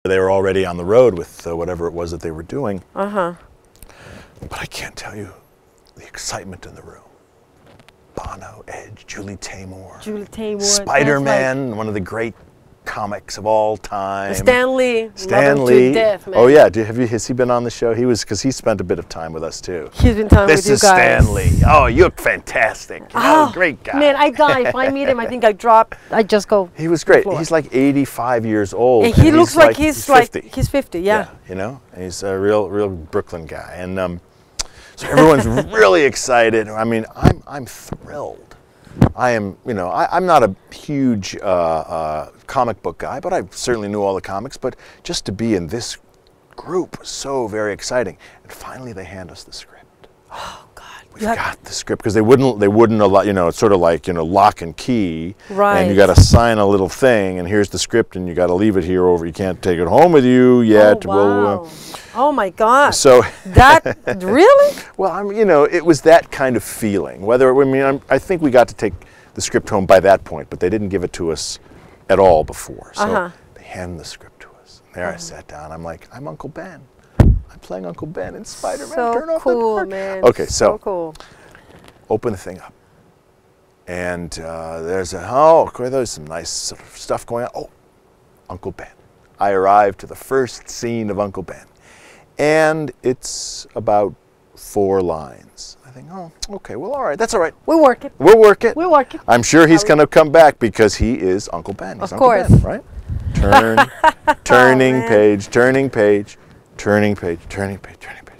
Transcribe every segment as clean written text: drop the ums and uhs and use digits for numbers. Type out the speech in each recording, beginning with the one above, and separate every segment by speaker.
Speaker 1: They were already on the road with whatever it was that they were doing.
Speaker 2: Uh-huh.
Speaker 1: But I can't tell you the excitement in the room. Bono, Edge, Julie Taymor. Spider-Man, one of the great comics of all time.
Speaker 2: Stan Lee.
Speaker 1: Stan Lee.
Speaker 2: To death, man.
Speaker 1: Oh yeah, has he been on the show? Because he spent a bit of time with us too.
Speaker 2: He's been time with you guys.
Speaker 1: This is Stan Lee. Oh, you look fantastic. You know, great guy.
Speaker 2: Man, I die. If I meet him, I think I drop. I just go.
Speaker 1: He was great. He's like 85 years old.
Speaker 2: And he looks like he's 50. He's 50, yeah.
Speaker 1: You know, he's a real Brooklyn guy. And so everyone's really excited. I mean, I'm thrilled. I am, you know, I'm not a huge comic book guy, but I certainly knew all the comics. But just to be in this group was so very exciting. And finally, they hand us the script.
Speaker 2: Oh God!
Speaker 1: We've got the script because they wouldn't allow, you know, it's sort of like, you know, lock and key.
Speaker 2: Right.
Speaker 1: And you got to sign a little thing, and here's the script, and you got to leave it here over. You can't take it home with you yet.
Speaker 2: Oh, wow. Oh my God!
Speaker 1: So
Speaker 2: that really?
Speaker 1: Well, you know, it was that kind of feeling. I think we got to take the script home by that point, but they didn't give it to us at all before. So they handed the script to us. And there I sat down. I'm like, I'm Uncle Ben. I'm playing Uncle Ben in Spider-Man.
Speaker 2: So
Speaker 1: Turn off
Speaker 2: cool,
Speaker 1: the
Speaker 2: man.
Speaker 1: Okay, so
Speaker 2: cool.
Speaker 1: Open the thing up, and there's some nice sort of stuff going on. Oh, Uncle Ben. I arrived to the first scene of Uncle Ben. And it's about 4 lines. I think, oh, okay, well, all right, that's all right.
Speaker 2: We'll work it.
Speaker 1: We'll work it.
Speaker 2: We'll work it.
Speaker 1: I'm sure he's going to come back because he is Uncle Ben. He's
Speaker 2: of
Speaker 1: Uncle
Speaker 2: course.
Speaker 1: Ben, right? Turning page, turning page, turning page, turning page, turning page.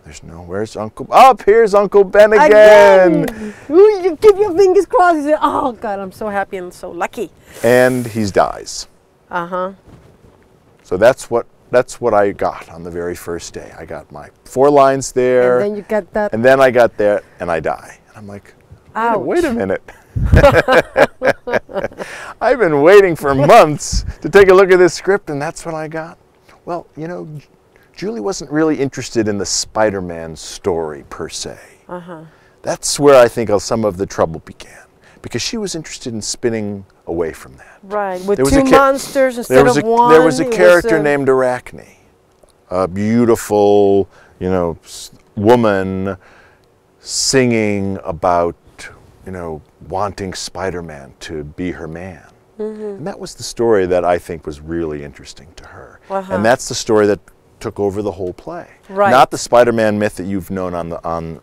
Speaker 1: There's no, where's Uncle? Up, here's Uncle Ben again.
Speaker 2: Ooh, you keep your fingers crossed. You say, oh, God, I'm so happy and so lucky.
Speaker 1: And he dies.
Speaker 2: Uh-huh.
Speaker 1: So that's what I got on the very first day. I got my 4 lines there.
Speaker 2: And then you got that.
Speaker 1: And then I got there and I die. And I'm like, wait a minute. I've been waiting for months to take a look at this script, and that's what I got. Well, you know, Julie wasn't really interested in the Spider-Man story per se. That's where I think some of the trouble began, because she was interested in spinning away from that.
Speaker 2: Right, with 2 monsters instead of 1.
Speaker 1: There was a character named Arachne, a beautiful, you know, woman singing about, you know, wanting Spider-Man to be her man. And that was the story that I think was really interesting to her. And that's the story that took over the whole play. Right. Not the Spider-Man myth that you've known on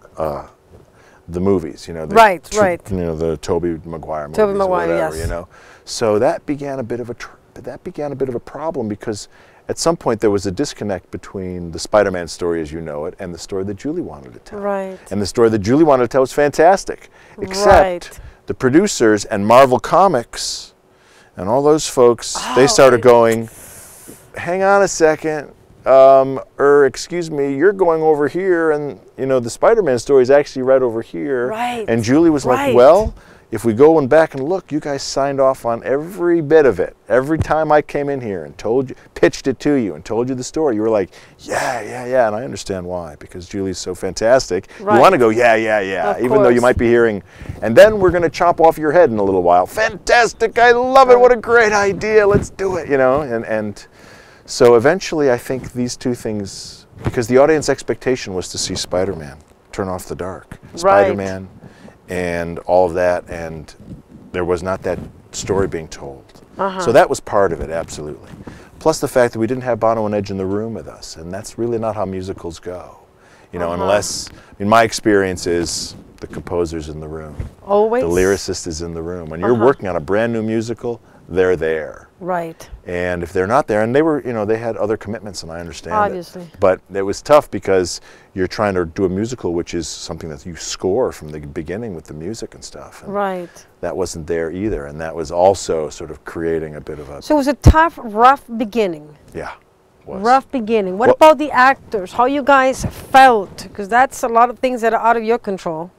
Speaker 1: the movies, you know. You know, the Tobey Maguire movies or whatever, you know. So that began a bit of a problem, because at some point there was a disconnect between the Spider-Man story as you know it and the story that Julie wanted to tell.
Speaker 2: Right.
Speaker 1: And the story that Julie wanted to tell was fantastic, except the producers and Marvel Comics and all those folks, they started going, hang on a second, excuse me, you're going over here, and you know the Spider-Man story is actually right over here.
Speaker 2: Right.
Speaker 1: And Julie was like, well, if we go back and look, you guys signed off on every bit of it. Every time I came in here and pitched it to you and told you the story, you were like, yeah, and I understand why, because Julie's so fantastic. You want to go, yeah, even though you might be hearing, and then we're going to chop off your head in a little while. Fantastic, I love it, what a great idea, let's do it, you know, and so eventually I think these 2 things, because the audience expectation was to see Spider-Man, turn off the dark, Spider-Man, and all of that, and there was not that story being told. So that was part of it, absolutely. Plus the fact that we didn't have Bono and Edge in the room with us, and that's really not how musicals go. You know, unless, I mean, my experience is the composer's in the room.
Speaker 2: Always.
Speaker 1: The lyricist is in the room. When you're working on a brand new musical, they're there.
Speaker 2: Right.
Speaker 1: And if they're not there, and they were, you know, they had other commitments, and I understand
Speaker 2: Obviously.
Speaker 1: it. But it was tough because you're trying to do a musical, which is something that you score from the beginning with the music and stuff. And that wasn't there either, and that was also sort of creating a bit of a...
Speaker 2: So it was a tough, rough beginning.
Speaker 1: Yeah.
Speaker 2: Rough beginning. What about the actors? How you guys felt? Because that's a lot of things that are out of your control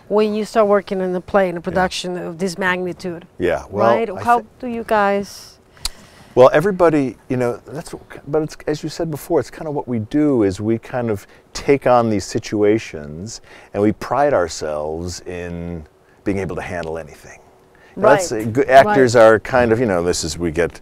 Speaker 2: when you start working in a play, in a production of this magnitude. Yeah, well, right? How do you guys?
Speaker 1: Well, everybody, you know, but it's, as you said before, it's kind of what we do is we kind of take on these situations and we pride ourselves in being able to handle anything. Right. Actors are kind of, you know, this is, we get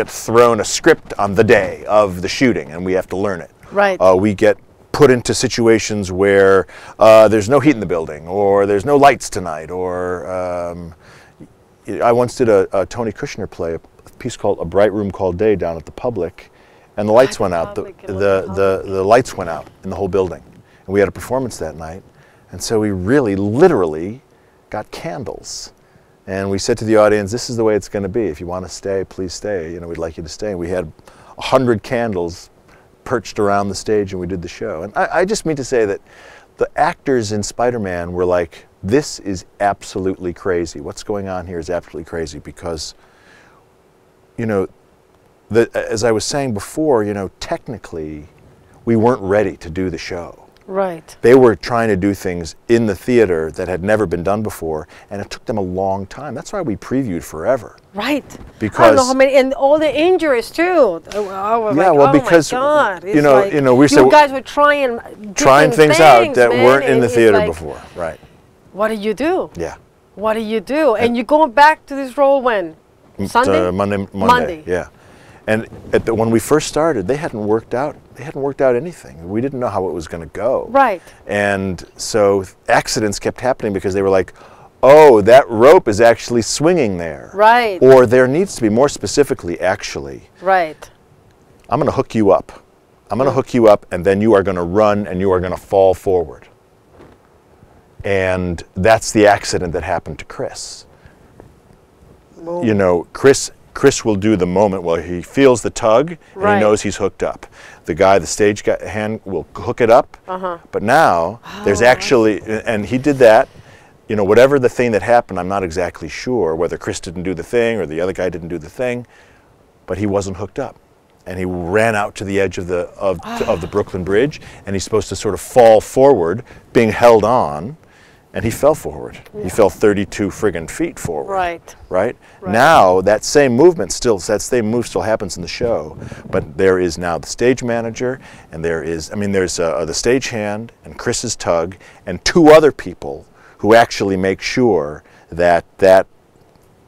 Speaker 1: thrown a script on the day of the shooting and we have to learn it.
Speaker 2: Right.
Speaker 1: We get put into situations where there's no heat in the building, or there's no lights tonight, or I once did a Tony Kushner play, a piece called A Bright Room Called Day down at the Public, and the lights went out. The lights went out in the whole building, and we had a performance that night, and so we really, literally got candles, and we said to the audience, "This is the way it's going to be. If you want to stay, please stay. You know, we'd like you to stay." And we had 100 candles perched around the stage, and we did the show. And I just mean to say that the actors in Spider-Man were like, this is absolutely crazy. What's going on here is absolutely crazy, because, you know, as I was saying before, you know, technically we weren't ready to do the show.
Speaker 2: Right.
Speaker 1: They were trying to do things in the theater that had never been done before, and it took them a long time. That's why we previewed forever.
Speaker 2: Right.
Speaker 1: Because
Speaker 2: I don't know how many, and all the injuries too. I was
Speaker 1: yeah,
Speaker 2: like,
Speaker 1: well,
Speaker 2: oh
Speaker 1: because
Speaker 2: my God.
Speaker 1: you know, we
Speaker 2: you guys were trying
Speaker 1: things out that weren't in the theater before. Right.
Speaker 2: What do you do?
Speaker 1: Yeah.
Speaker 2: What do you do? And you're going back to this role when? Sunday?
Speaker 1: Monday. Yeah. And when we first started, they hadn't worked out anything. We didn't know how it was going to go.
Speaker 2: Right.
Speaker 1: And so accidents kept happening because they were like, oh, that rope is actually swinging there.
Speaker 2: Right.
Speaker 1: Or there needs to be, more specifically, actually.
Speaker 2: Right.
Speaker 1: I'm going to hook you up. I'm going to hook you up, and then you are going to run and you are going to fall forward. And that's the accident that happened to Chris. Boom. You know, Chris will do the moment where he feels the tug and he knows he's hooked up. The stage hand will hook it up, but now there's actually, and he did that, you know, whatever the thing that happened, I'm not exactly sure whether Chris didn't do the thing or the other guy didn't do the thing, but he wasn't hooked up. And he ran out to the edge of the Brooklyn Bridge, and he's supposed to sort of fall forward, being held on, and he fell forward. Yeah. He fell 32 friggin' feet forward.
Speaker 2: Right.
Speaker 1: Right. Now that same move still happens in the show, but there is now the stage manager, and there's the stage hand and Chris's tug and 2 other people who actually make sure that that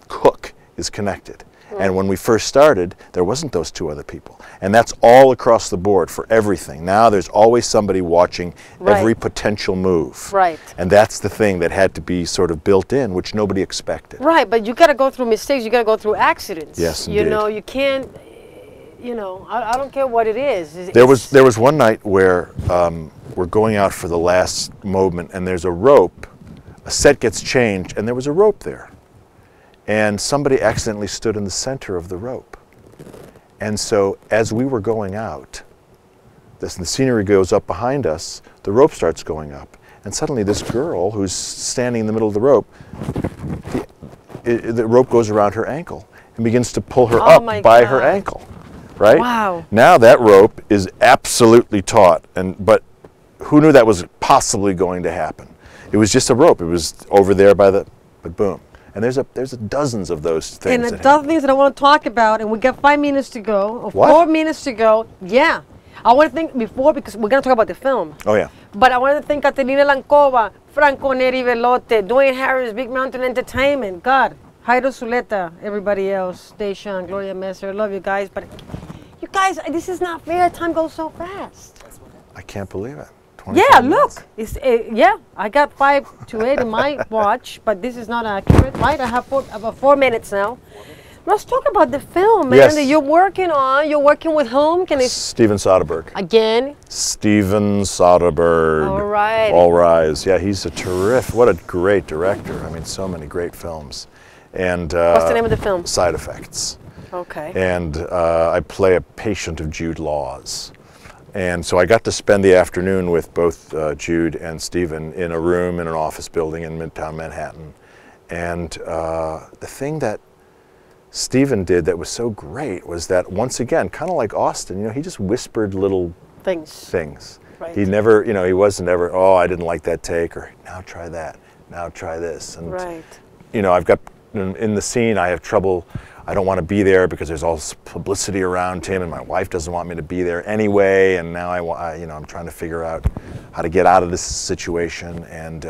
Speaker 1: hook is connected. And when we first started, there wasn't those 2 other people. And that's all across the board for everything. Now there's always somebody watching every potential move. Right. And that's the thing that had to be sort of built in, which nobody expected.
Speaker 2: Right, but you got to go through mistakes. You got to go through accidents.
Speaker 1: Yes, indeed.
Speaker 2: You know, you can't, you know, I don't care what it is.
Speaker 1: There was one night where we're going out for the last moment, and there's a rope. A set gets changed, and there was a rope there. And somebody accidentally stood in the center of the rope. And so as we were going out, the scenery goes up behind us, the rope starts going up. And suddenly this girl who's standing in the middle of the rope, the rope goes around her ankle and begins to pull her up by her ankle. Right?
Speaker 2: Wow.
Speaker 1: Now that rope is absolutely taut, but who knew that was possibly going to happen? It was just a rope. It was over there but boom. And there's dozens of those things.
Speaker 2: And a dozen things that I want to talk about, and we got 5 minutes to go, or 4 minutes to go. Yeah. I want to think before, because we're going to talk about the film.
Speaker 1: Oh, yeah.
Speaker 2: But I want to thank Caterina Lancova, Franco Neri Velote, Dwayne Harris, Big Mountain Entertainment, God, Jairo Zuleta, everybody else, Deshaun, Gloria Messer, love you guys. But you guys, this is not fair. Time goes so fast.
Speaker 1: I can't believe it.
Speaker 2: Yeah, look. It's, yeah, I got 5 to 8 in my watch, but this is not accurate, right? I have about 4 minutes now. Let's talk about the film, man, that you're working on. You're working with whom?
Speaker 1: Steven Soderbergh.
Speaker 2: Again?
Speaker 1: Steven Soderbergh.
Speaker 2: All right.
Speaker 1: All Rise. Yeah, he's a terrific, what a great director. I mean, so many great films. And
Speaker 2: what's the name of the film?
Speaker 1: Side Effects.
Speaker 2: Okay.
Speaker 1: And I play a patient of Jude Law's. And so I got to spend the afternoon with both Jude and Steven in a room in an office building in Midtown Manhattan. And the thing that Steven did that was so great was that, once again, kind of like Austin, you know, he just whispered little things. Right. He never, you know, he wasn't ever, oh, I didn't like that take, or now try that, now try this. And, you know, I've got, in the scene, I have trouble. I don't want to be there because there's all this publicity around him, and my wife doesn't want me to be there anyway. And now I'm trying to figure out how to get out of this situation. And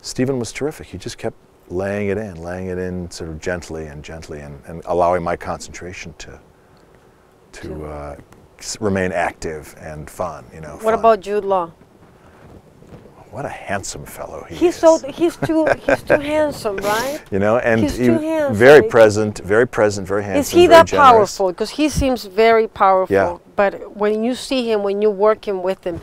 Speaker 1: Stephen was terrific. He just kept laying it in sort of gently and allowing my concentration to remain active and fun, you know.
Speaker 2: What about Jude Law?
Speaker 1: What a handsome fellow he
Speaker 2: is. He's too handsome, right?
Speaker 1: You know, and
Speaker 2: he's too handsome.
Speaker 1: very present, very handsome.
Speaker 2: Is he that powerful? Because he seems very powerful.
Speaker 1: Yeah.
Speaker 2: But when you see him, when you're working with him,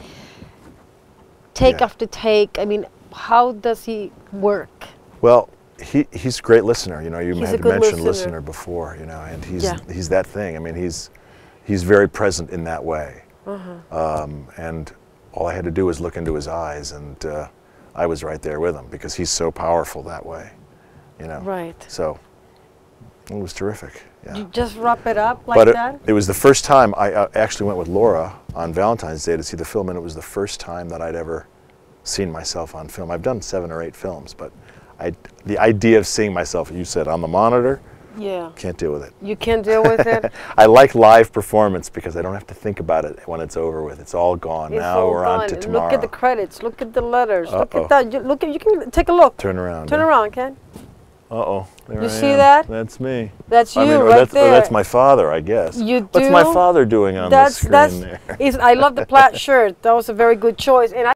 Speaker 2: take after take, I mean, how does he work?
Speaker 1: Well, he's a great listener. You know, you had mentioned listener before. You know, and he's that thing. I mean, he's very present in that way. And all I had to do was look into his eyes, and I was right there with him because he's so powerful that way, you know.
Speaker 2: Right.
Speaker 1: So it was terrific. Yeah.
Speaker 2: You just wrap it up like that?
Speaker 1: It was the first time I actually went with Laura on Valentine's Day to see the film, and it was the first time that I'd ever seen myself on film. I've done 7 or 8 films, but the idea of seeing myself, you said, on the monitor, can't deal with it.
Speaker 2: You can't deal with it?
Speaker 1: I like live performance because I don't have to think about it when it's over with. It's all gone. Now we're on to tomorrow.
Speaker 2: Look at the credits. Look at the letters. Look at that. You can take a look.
Speaker 1: Turn around.
Speaker 2: Turn around, Ken.
Speaker 1: Uh-oh. There
Speaker 2: you see that?
Speaker 1: That's me.
Speaker 2: That's you right there.
Speaker 1: That's my father, I guess.
Speaker 2: You do?
Speaker 1: What's my father doing on the screen there?
Speaker 2: I love the plaid shirt. That was a very good choice. And